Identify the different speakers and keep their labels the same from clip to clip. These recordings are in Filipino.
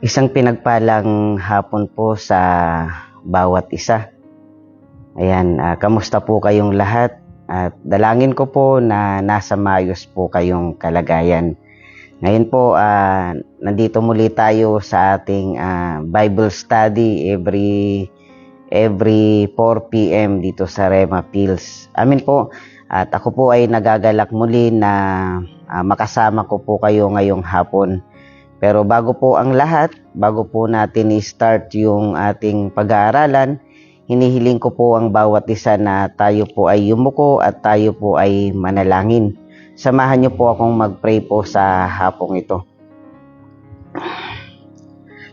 Speaker 1: Isang pinagpalang hapon po sa bawat isa. Ayan, kamusta po kayong lahat? At dalangin ko po na nasa maayos po kayong kalagayan. Ngayon po, nandito muli tayo sa ating Bible study every 4 p.m. dito sa Rema Pills. Amin po. At ako po ay nagagalak muli na makasama ko po kayo ngayong hapon. Pero bago po ang lahat, bago po natin i-start yung ating pag-aaralan, hinihiling ko po ang bawat isa na tayo po ay yumuko at tayo po ay manalangin. Samahan niyo po akong mag-pray po sa hapong ito.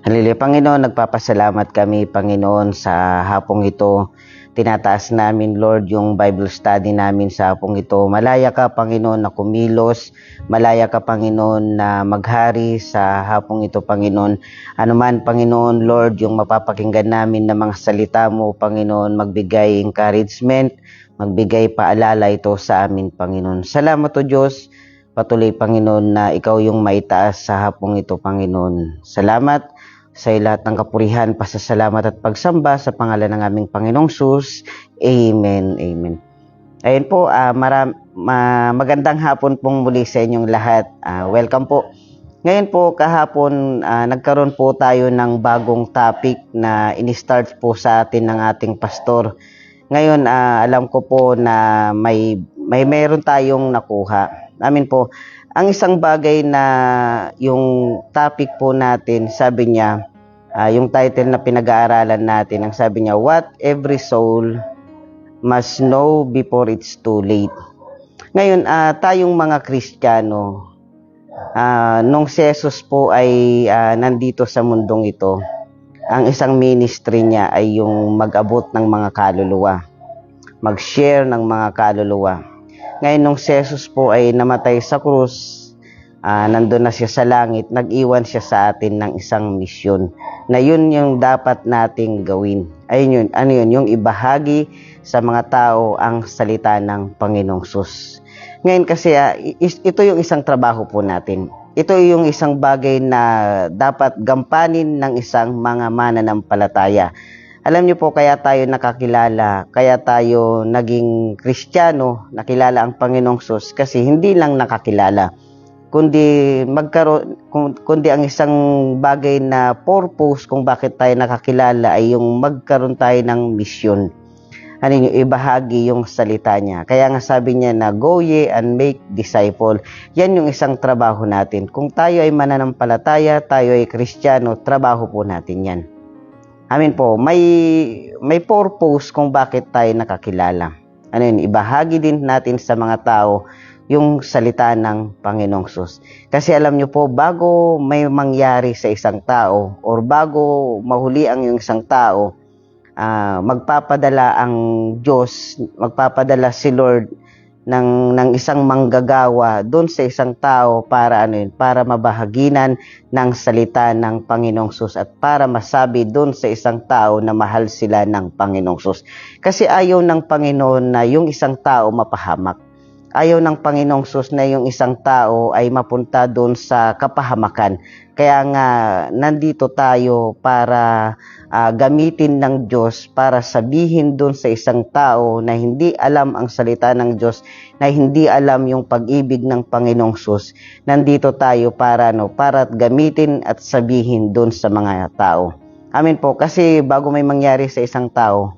Speaker 1: Halleluya, Panginoon, nagpapasalamat kami, Panginoon, sa hapong ito. Tinataas namin, Lord, yung Bible study namin sa hapong ito. Malaya ka, Panginoon, na kumilos. Malaya ka, Panginoon, na maghari sa hapong ito, Panginoon. Ano man, Panginoon, Lord, yung mapapakinggan namin na mga salita mo, Panginoon, magbigay encouragement, magbigay paalala ito sa amin, Panginoon. Salamat o Diyos, patuloy, Panginoon, na ikaw yung maitaas sa hapong ito, Panginoon. Salamat sa lahat ng kapurihan, pasasalamat at pagsamba sa pangalan ng aming Panginoong Sus. Amen. Amen. Ayun po, magandang hapon pong muli sa inyong lahat. Welcome po. Ngayon po, kahapon, nagkaroon po tayo ng bagong topic na in-start po sa atin ng ating pastor. Ngayon, alam ko po na meron tayong nakuha. Amin po. Ang isang bagay na yung topic po natin, sabi niya, yung title na pinag-aaralan natin, ang sabi niya, What Every Soul Must Know Before It's Too Late. Ngayon, tayong mga Kristiyano, nung si Jesus po ay nandito sa mundong ito, ang isang ministry niya ay yung mag-abot ng mga kaluluwa, mag-share ng mga kaluluwa. Ngayon, nung si Jesus po ay namatay sa krus, nandun na siya sa langit, nag-iwan siya sa atin ng isang misyon na yun yung dapat nating gawin. Ayun yun, yung ibahagi sa mga tao ang salita ng Panginoong Sus. Ngayon kasi, ito yung isang trabaho po natin. Ito yung isang bagay na dapat gampanin ng isang mga mananampalataya. Alam niyo po, kaya tayo nakakilala, kaya tayo naging Kristiyano, nakilala ang Panginoong Sus kasi hindi lang nakakilala, kundi ang isang bagay na purpose kung bakit tayo nakakilala ay yung magkaroon tayo ng misyon. Ano yung ibahagi yung salita niya. Kaya nga sabi niya na go ye and make disciple. Yan yung isang trabaho natin. Kung tayo ay mananampalataya, tayo ay Kristiyano, trabaho po natin yan. Amin po, may purpose kung bakit tayo nakakilala. Ano yun, ibahagi din natin sa mga tao yung salita ng Panginoong Sus. Kasi alam nyo po, bago may mangyari sa isang tao or bago mahuli ang yung isang tao, magpapadala ang Diyos, magpapadala si Lord ng isang manggagawa doon sa isang tao para para mabahaginan ng salita ng Panginoong Sus at para masabi doon sa isang tao na mahal sila ng Panginoong Sus. Kasi ayaw ng Panginoon na yung isang tao mapahamak. Ayaw ng Panginoong Sus na yung isang tao ay mapunta doon sa kapahamakan. Kaya nga nandito tayo para gamitin ng Diyos para sabihin doon sa isang tao na hindi alam ang salita ng Diyos, na hindi alam yung pag-ibig ng Panginoong Sus. Nandito tayo para gamitin at sabihin doon sa mga tao. Amin po, kasi bago may mangyari sa isang tao,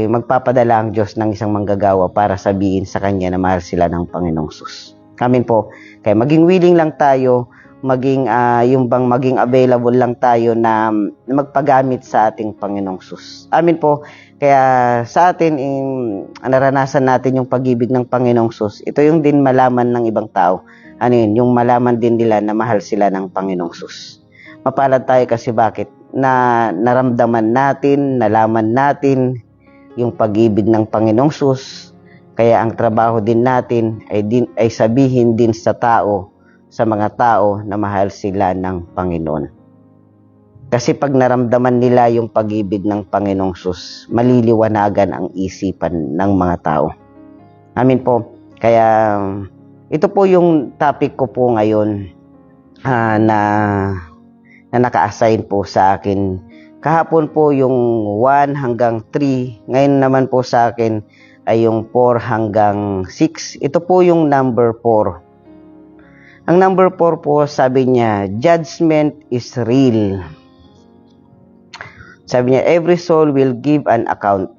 Speaker 1: magpapadala ang Diyos ng isang manggagawa para sabihin sa kanya na mahal sila ng Panginoong Sus. Amin po. Kaya maging willing lang tayo, maging available lang tayo na magpagamit sa ating Panginoong Sus. Amin po. Kaya sa atin, naranasan natin yung pag-ibig ng Panginoong Sus. Ito yung din malaman ng ibang tao. Yung malaman din nila na mahal sila ng Panginoong Sus. Mapalad tayo kasi bakit? Na naramdaman natin, nalaman natin yung pag-ibig ng Panginoong Sus. Kaya ang trabaho din natin ay sabihin din sa mga tao na mahal sila ng Panginoon. Kasi pag naramdaman nila yung pag-ibig ng Panginoong Sus, maliliwanagan ang isipan ng mga tao. Amin po. Kaya ito po yung topic ko po ngayon na na naka-assign po sa akin. Kahapon po yung 1 hanggang 3, ngayon naman po sa akin ay yung 4 hanggang 6. Ito po yung number 4. Ang number 4 po, sabi niya, judgment is real. Sabi niya, every soul will give an account.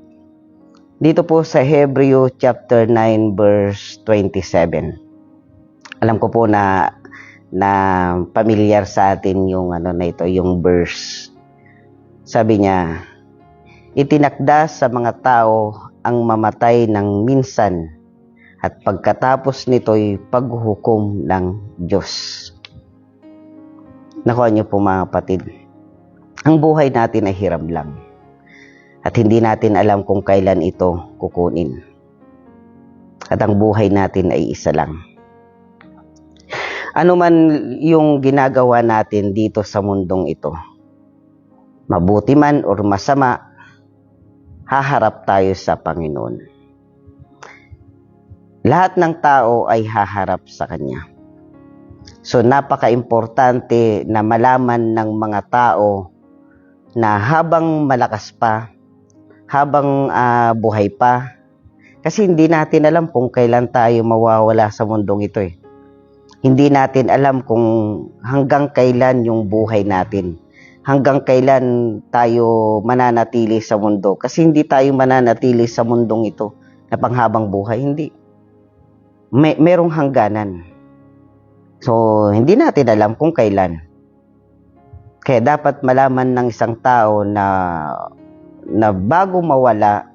Speaker 1: Dito po sa Hebreo chapter 9 verse 27. Alam ko po na familiar sa atin yung na ito, yung verse. Sabi niya, itinakda sa mga tao ang mamatay ng minsan at pagkatapos nito'y paghuhukom ng Diyos. Nakuha niyo po mga kapatid, ang buhay natin ay hiram lang. At hindi natin alam kung kailan ito kukunin. At ang buhay natin ay isa lang. Ano man yung ginagawa natin dito sa mundong ito, mabuti man o masama, haharap tayo sa Panginoon. Lahat ng tao ay haharap sa Kanya. So napaka-importante na malaman ng mga tao na habang malakas pa, habang buhay pa, kasi hindi natin alam kung kailan tayo mawawala sa mundong ito eh. Hindi natin alam kung hanggang kailan yung buhay natin. Hanggang kailan tayo mananatili sa mundo. Kasi hindi tayo mananatili sa mundong ito na panghabang buhay. Hindi. Merong hangganan. So, hindi natin alam kung kailan. Kaya dapat malaman ng isang tao na bago mawala,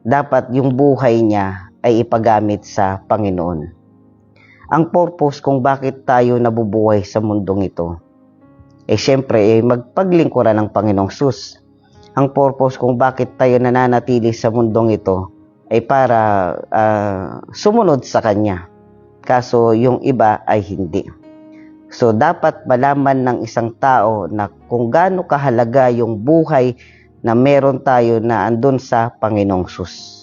Speaker 1: dapat yung buhay niya ay ipagamit sa Panginoon. Ang purpose kung bakit tayo nabubuhay sa mundong ito, syempre, magpaglingkuran ng Panginoong Sus. Ang purpose kung bakit tayo nananatili sa mundong ito ay para sumunod sa Kanya. Kaso yung iba ay hindi. So dapat malaman ng isang tao na kung gaano kahalaga yung buhay na meron tayo na andun sa Panginoong Sus.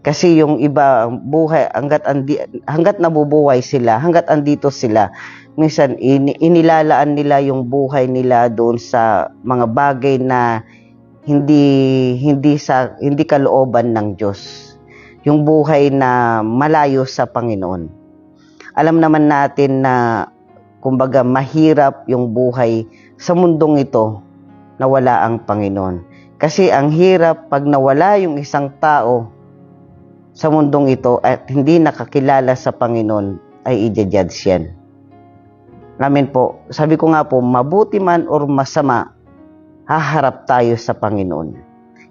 Speaker 1: Kasi yung iba, buhay, hanggat nabubuhay sila, hanggat andito sila, minsan inilalaan nila yung buhay nila doon sa mga bagay na hindi kalooban ng Diyos. Yung buhay na malayo sa Panginoon. Alam naman natin na kumbaga mahirap yung buhay sa mundong ito na wala ang Panginoon. Kasi ang hirap pag nawala yung isang tao sa mundong ito at hindi nakakilala sa Panginoon ay i-judge yan. Amen po. Sabi ko nga po, mabuti man or masama, haharap tayo sa Panginoon.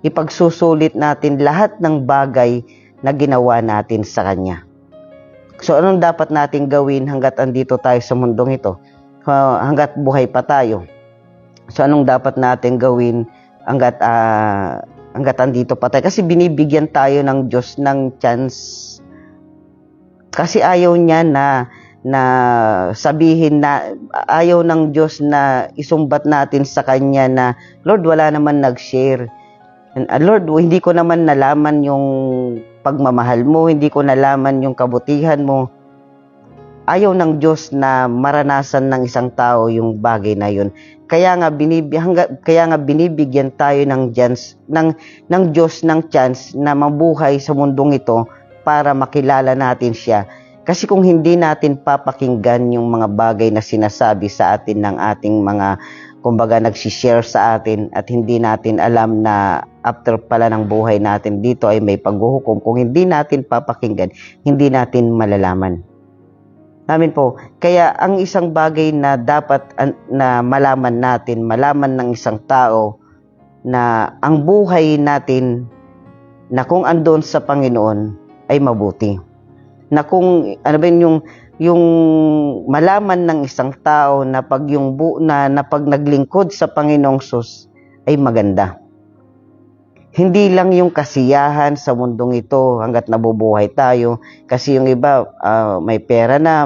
Speaker 1: Ipagsusulit natin lahat ng bagay na ginawa natin sa Kanya. So anong dapat natin gawin hanggat andito tayo sa mundong ito? Hanggat buhay pa tayo. So anong dapat natin gawin hanggat andito pa tayo? Kasi binibigyan tayo ng Diyos ng chance. Kasi ayaw niya na sabihin na, ayaw ng Diyos na isumbat natin sa Kanya na, Lord, wala naman nag-share. And, Lord, hindi ko naman nalaman yung pagmamahal mo, hindi ko nalaman yung kabutihan mo. Ayaw ng Diyos na maranasan ng isang tao yung bagay na yun. Kaya nga binibigyan tayo ng chance, ng Diyos ng chance na mabuhay sa mundong ito para makilala natin siya. Kasi kung hindi natin papakinggan yung mga bagay na sinasabi sa atin ng ating mga, kumbaga, nagsishare sa atin at hindi natin alam na after pala ng buhay natin dito ay may paghuhukom, kung hindi natin papakinggan, hindi natin malalaman. Amin po. Kaya ang isang bagay na dapat na malaman ng isang tao na ang buhay natin na kung andon sa Panginoon ay mabuti. Na kung yung malaman ng isang tao na pag pag naglingkod sa Panginoong Sus ay maganda. Hindi lang yung kasiyahan sa mundong ito hanggat nabubuhay tayo. Kasi yung iba, may pera na,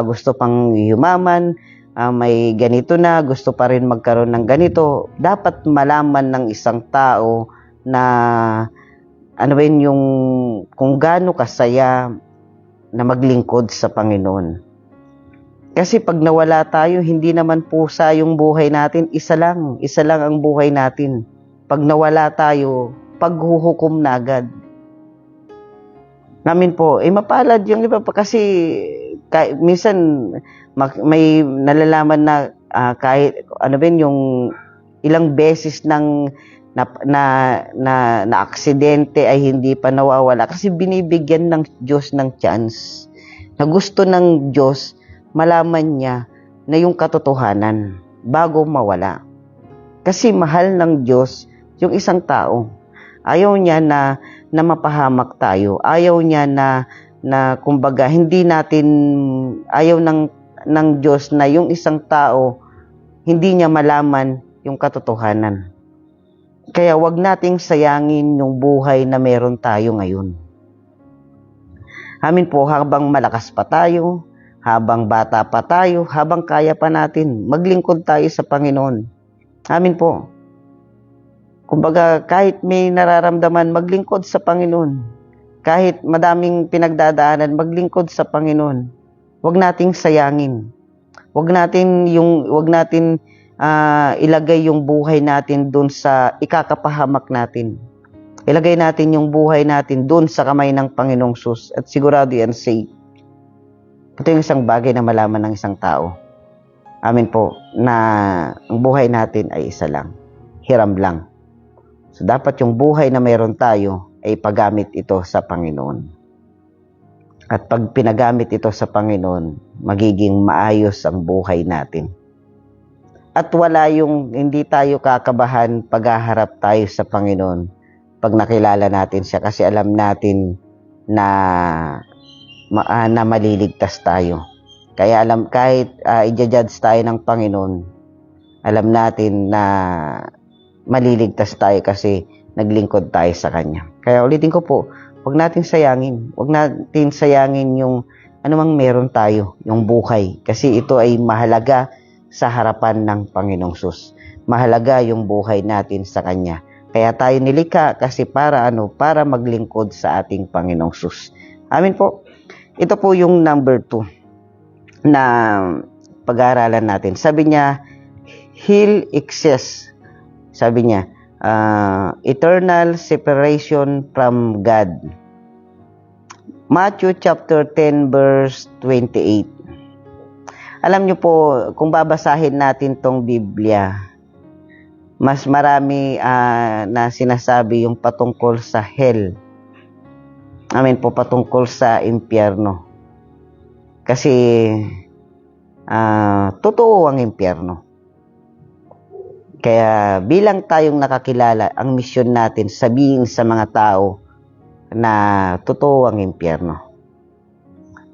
Speaker 1: gusto pang yumaman, may ganito na, gusto pa rin magkaroon ng ganito. Dapat malaman ng isang tao na yung kung gaano kasaya na maglingkod sa Panginoon. Kasi pag nawala tayo, hindi naman pusa yung buhay natin, isa lang ang buhay natin. Pag nawala tayo, paghuhukom na agad. Namin po, mapalad yung iba pa kasi minsan may nalalaman na kahit ano ba yung ilang beses ng na aksidente ay hindi pa nawawala kasi binibigyan ng Diyos ng chance. Na gusto ng Diyos malaman niya na yung katotohanan bago mawala. Kasi mahal ng Diyos yung isang tao. Ayaw niya na mapahamak tayo. Ayaw niya na kumbaga hindi natin ayaw ng Diyos na yung isang tao hindi niya malaman yung katotohanan. Kaya wag nating sayangin yung buhay na meron tayo ngayon. Amin po, habang malakas pa tayo, habang bata pa tayo, habang kaya pa natin, maglingkod tayo sa Panginoon. Amin po. Kumbaga, kahit may nararamdaman, maglingkod sa Panginoon. Kahit madaming pinagdadaanan, maglingkod sa Panginoon. Huwag nating sayangin. Huwag natin ilagay yung buhay natin dun sa ikakapahamak natin. Ilagay natin yung buhay natin dun sa kamay ng Panginoong Sus at sigurado yan safe. Ito yung isang bagay na malaman ng isang tao. Amin po, na ang buhay natin ay isa lang. Hiram lang. So dapat yung buhay na meron tayo ay paggamit ito sa Panginoon. At pag pinagamit ito sa Panginoon, magiging maayos ang buhay natin. At wala yung hindi tayo kakabahan paghaharap tayo sa Panginoon pag nakilala natin siya kasi alam natin na maliligtas tayo. Kaya kahit i-judge tayo ng Panginoon, alam natin na maliligtas tayo kasi naglingkod tayo sa Kanya. Kaya ulitin ko po, huwag natin sayangin. Huwag natin sayangin yung anumang meron tayo, yung buhay. Kasi ito ay mahalaga sa harapan ng Panginoong Sus. Mahalaga yung buhay natin sa Kanya. Kaya tayo nilikha kasi para maglingkod sa ating Panginoong Sus. Amin po. Ito po yung number 2 na pag-aaralan natin. Sabi niya, heal excess. Sabi niya, eternal separation from God. Matthew chapter 10 verse 28. Alam niyo po, kung babasahin natin tong Biblia, mas marami na sinasabi yung patungkol sa hell. Amin po, patungkol sa impyerno. Kasi, totoo ang impyerno. Kaya bilang tayong nakakilala, ang misyon natin sabihin sa mga tao na totoo ang impyerno.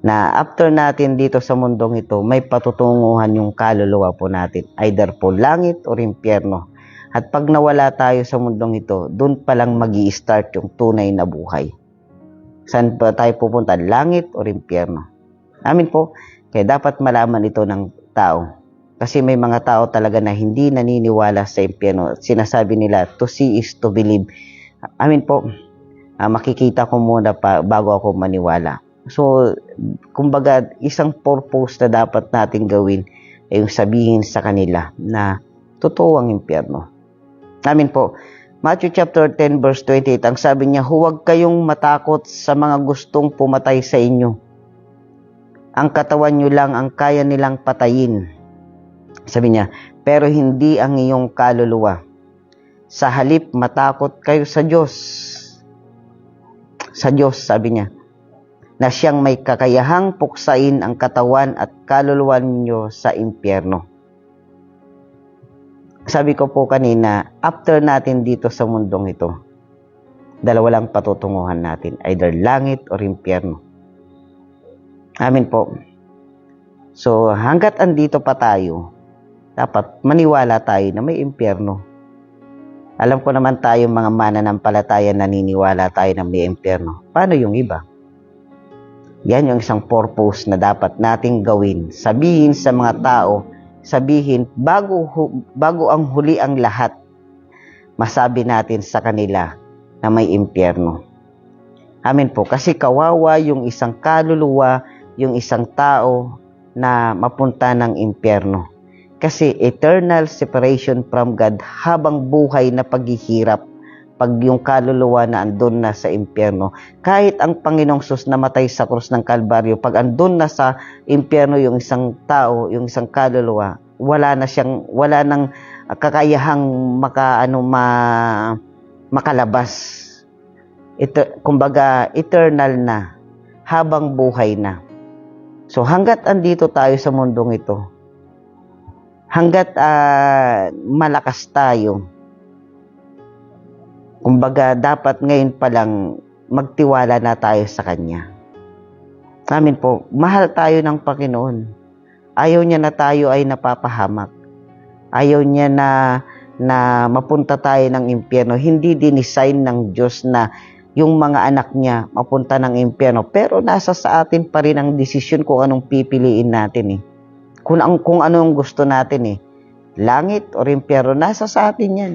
Speaker 1: Na after natin dito sa mundong ito, may patutunguhan yung kaluluwa po natin. Either po langit o impyerno. At pag nawala tayo sa mundong ito, doon pa lang mag-i-start yung tunay na buhay. Saan pa tayo pupunta? Langit o impyerno? Amin po. Kaya dapat malaman ito ng tao. Kasi may mga tao talaga na hindi naniniwala sa impyerno. Sinasabi nila, to see is to believe. Amin po. Makikita ko muna bago ako maniwala. So, kumbaga, isang purpose na dapat natin gawin ay yung sabihin sa kanila na totoo ang impyerno. Amin po. Matthew chapter 10 verse 28, ang sabi niya, huwag kayong matakot sa mga gustong pumatay sa inyo. Ang katawan nyo lang ang kaya nilang patayin. Sabi niya, pero hindi ang iyong kaluluwa. Sa halip, matakot kayo sa Diyos. Sa Diyos, sabi niya, na siyang may kakayahang puksain ang katawan at kaluluwa ninyo sa impyerno. Sabi ko po kanina, after natin dito sa mundong ito, dalawa lang patutunguhan natin, either langit or impyerno. Amin po. So, hanggat andito pa tayo, dapat maniwala tayo na may impyerno. Alam ko naman tayong mga mananampalataya naniniwala tayo na may impyerno. Paano yung iba? Yan yung isang purpose na dapat nating gawin. Sabihin sa mga tao, bago ang huli ang lahat, masabi natin sa kanila na may impyerno. Amin po. Kasi kawawa yung isang kaluluwa, yung isang tao na mapunta ng impyerno. Kasi eternal separation from God, habang buhay na paghihirap pag yung kaluluwa na andun na sa impyerno. Kahit ang Panginoong Sus namatay sa krus ng Kalbaryo, pag andun na sa impyerno yung isang tao, yung isang kaluluwa, wala nang kakayahang makalabas. Kumbaga eternal na, habang buhay na. So hanggat andito tayo sa mundong ito, hanggat malakas tayo, kumbaga, dapat ngayon pa lang magtiwala na tayo sa Kanya. Amin po, mahal tayo ng Panginoon. Ayaw niya na tayo ay napapahamak. Ayaw niya na mapunta tayo ng impyerno. Hindi dinesign ng Diyos na yung mga anak niya mapunta ng impyerno. Pero nasa sa atin pa rin ang desisyon kung anong pipiliin natin. Kung ano ang gusto natin. Langit o impyerno, nasa sa atin yan.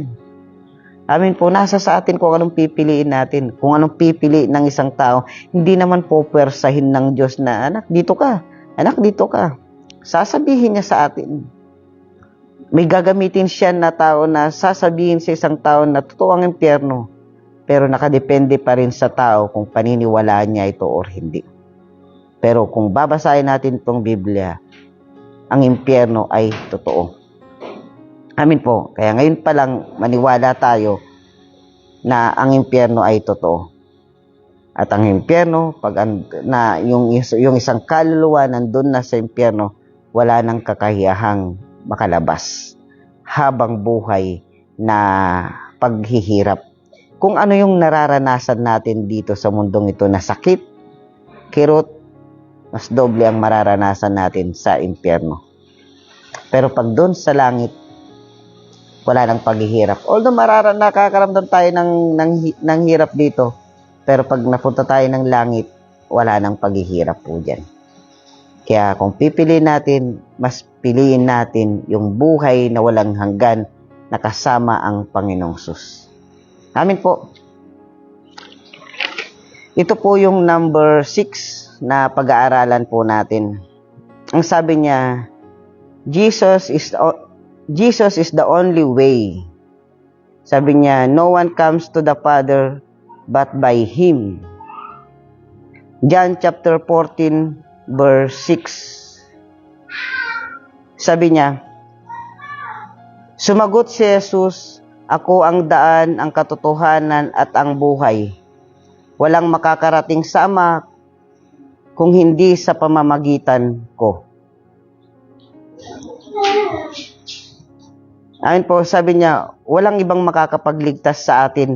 Speaker 1: Amin po, nasa sa atin kung anong pipiliin natin. Kung anong pipili ng isang tao, hindi naman po pwersahin ng Diyos na, anak, dito ka. Anak, dito ka. Sasabihin niya sa atin. May gagamitin siya na tao na sasabihin sa isang tao na totoo ang impyerno. Pero nakadepende pa rin sa tao kung paniniwalaan niya ito or hindi. Pero kung babasahin natin itong Biblia, ang impyerno ay totoo. Amin po. Kaya ngayon pa lang maniwala tayo na ang impyerno ay totoo. At ang impyerno, yung isang kaluluwa nandun na sa impyerno, wala nang kakahiyahang makalabas habang buhay na paghihirap. Kung ano yung nararanasan natin dito sa mundong ito na sakit, kirot, mas doble ang mararanasan natin sa impyerno. Pero pag doon sa langit, wala nang paghihirap. Although nakakaramdam tayo ng hirap dito, pero pag napunta tayo ng langit, wala nang paghihirap po dyan. Kaya kung pipiliin natin, mas piliin natin yung buhay na walang hanggan na kasama ang Panginoong Sus. Amin po. Ito po yung number 6 na pag-aaralan po natin. Ang sabi niya, Jesus is the only way. Sabi niya, no one comes to the Father but by Him. John chapter 14 verse 6. Sabi niya, sumagot si Jesus, ako ang daan, ang katotohanan at ang buhay. Walang makakarating sa Ama kung hindi sa pamamagitan ko. Amin po, sabi niya, walang ibang makakapagligtas sa atin.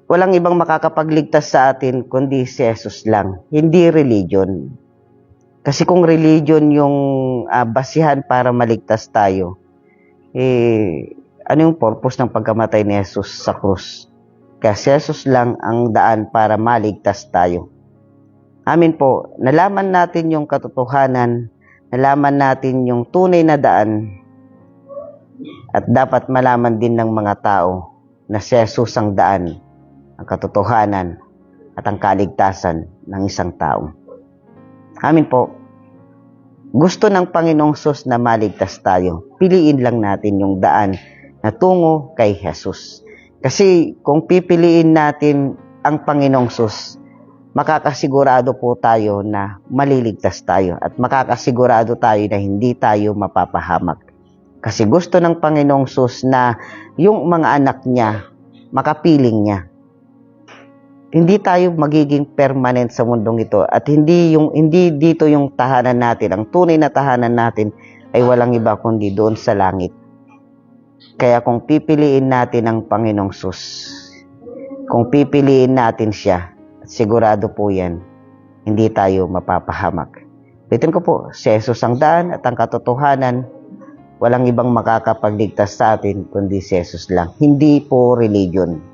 Speaker 1: Walang ibang makakapagligtas sa atin kundi si Jesus lang. Hindi religion. Kasi kung religion yung basihan para maligtas tayo, ano yung purpose ng pagkamatay ni Jesus sa krus? Kaya si Jesus lang ang daan para maligtas tayo. Amin po, nalaman natin yung katotohanan, nalaman natin yung tunay na daan, at dapat malaman din ng mga tao na si Jesus ang daan, ang katotohanan, at ang kaligtasan ng isang tao. Amin po. Gusto ng Panginoong Sus na maligtas tayo. Piliin lang natin yung daan na tungo kay Jesus. Kasi kung pipiliin natin ang Panginoong Sus, makakasigurado po tayo na maliligtas tayo at makakasigurado tayo na hindi tayo mapapahamak. Kasi gusto ng Panginoong Sus na yung mga anak niya, makapiling niya. Hindi tayo magiging permanent sa mundong ito at hindi dito yung tahanan natin. Ang tunay na tahanan natin ay walang iba kundi doon sa langit. Kaya kung pipiliin natin ang Panginoong Sus, kung pipiliin natin siya, sigurado po yan, hindi tayo mapapahamak. Bitin ko po, si Jesus ang daan at ang katotohanan, walang ibang makakapagligtas sa atin kundi si Jesus lang. Hindi po religion.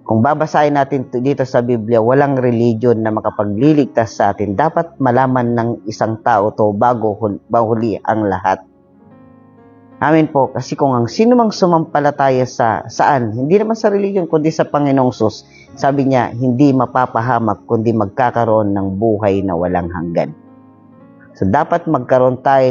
Speaker 1: Kung babasahin natin dito sa Biblia, walang religion na makapagliligtas sa atin. Dapat malaman ng isang tao to bago huli ang lahat. Amin po. Kasi kung ang sino mang sumampalataya saan, hindi naman sa religion, kundi sa Panginoong Sus, sabi niya, hindi mapapahamak, kundi magkakaroon ng buhay na walang hanggan. So, dapat magkaroon tayo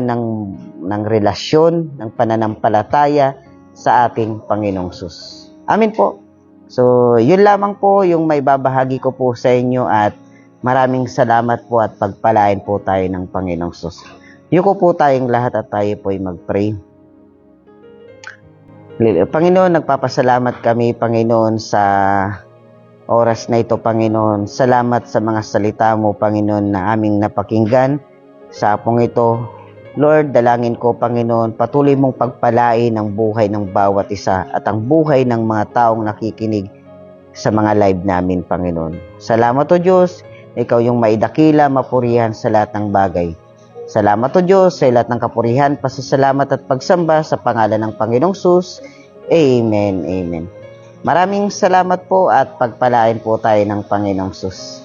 Speaker 1: ng relasyon, ng pananampalataya sa ating Panginoong Sus. Amin po. So, yun lamang po yung may babahagi ko po sa inyo at maraming salamat po at pagpalain po tayo ng Panginoong Sus. Yuko po tayong lahat at tayo po ay mag-pray. Panginoon, nagpapasalamat kami, Panginoon, sa oras na ito, Panginoon. Salamat sa mga salita mo, Panginoon, na aming napakinggan sa hapong ito. Lord, dalangin ko, Panginoon, patuloy mong pagpalain ang buhay ng bawat isa at ang buhay ng mga taong nakikinig sa mga live namin, Panginoon. Salamat o Diyos, Ikaw yung maidakila, mapurihan sa lahat ng bagay. Salamat o Diyos sa lahat ng kapurihan, pasasalamat at pagsamba sa pangalan ng Panginoong Sus. Amen, amen. Maraming salamat po at pagpalain po tayo ng Panginoong Sus.